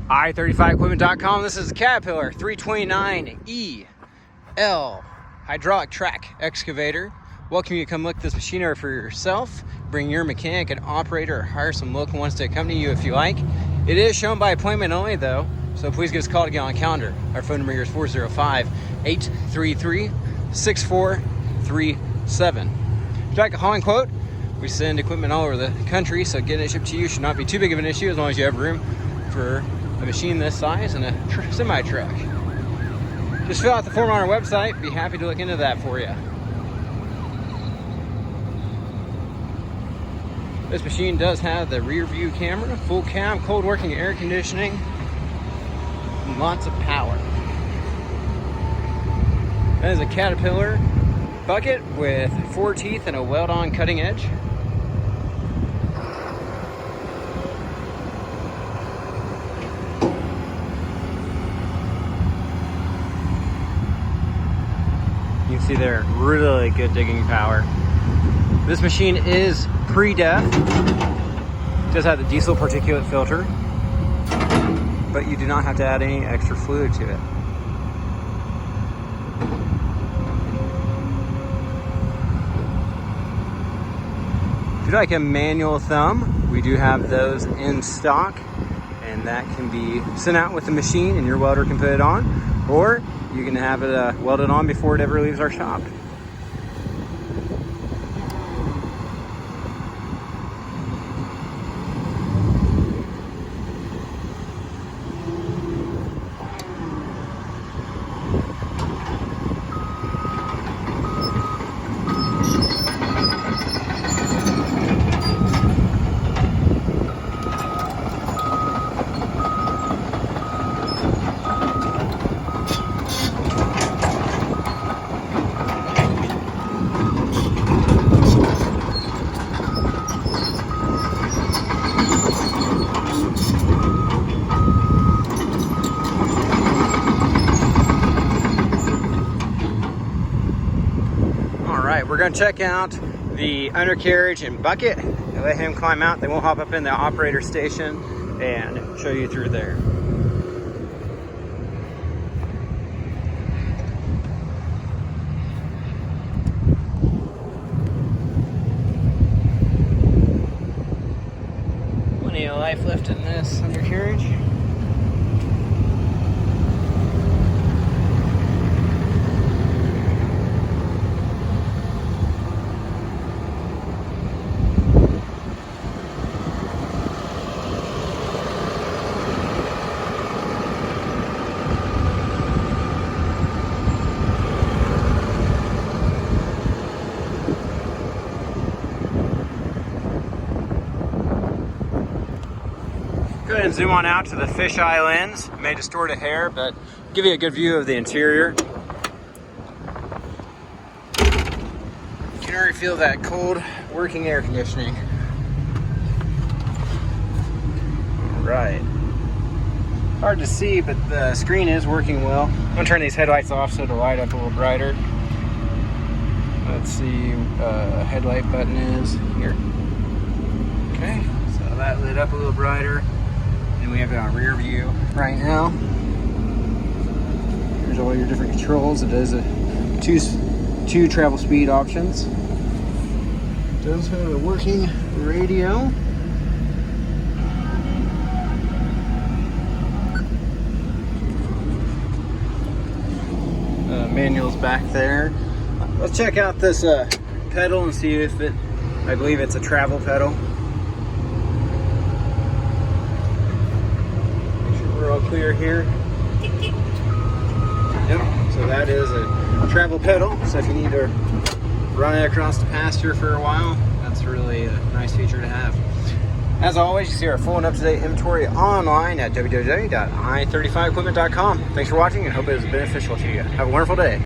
I35equipment.com. This is the Caterpillar 329 E L hydraulic track excavator. Welcome you to come look at this machinery for yourself. Bring your mechanic and operator, or hire some local ones to accompany you if you like. It is shown by appointment only though, so please give us a call to get on the calendar. Our phone number here is 405-833-6437. If you'd like a hauling quote, we send equipment all over the country, so getting it shipped to you should not be too big of an issue as long as you have room for a machine this size and a semi-truck. Just fill out the form on our website. Be happy to look into that for you. This machine does have the rear view camera, full cab, cold working air conditioning, and lots of power. That is a Caterpillar bucket with 4 teeth and a weld-on cutting edge. You can see there, really good digging power. This machine is pre-def. It does have the diesel particulate filter, but you do not have to add any extra fluid to it. If you'd like a manual thumb, we do have those in stock, and that can be sent out with the machine and your welder can put it on, or you can have it welded on before it ever leaves our shop. We're going to check out the undercarriage and bucket and let him climb out. Then we'll hop up in the operator station and show you through there. Plenty of life left in this undercarriage. Go ahead and zoom on out to the fisheye lens. May distort a hair, but give you a good view of the interior. You can already feel that cold working air conditioning. All right. Hard to see, but the screen is working well. I'm gonna turn these headlights off so it'll light up a little brighter. Let's see, headlight button is here. Okay, so that lit up a little brighter. And we have it on rear view right now. Here's all your different controls. It does two travel speed options. It does have a working radio. Manual's back there. Let's check out this pedal and see if I believe it's a travel pedal. We're all clear here. Yep, so that is a travel pedal. So if you need to run it across the pasture for a while, that's really a nice feature to have. As always, you see our full and up-to-date inventory online at www.i35equipment.com. Thanks for watching and hope it was beneficial to you. Have a wonderful day.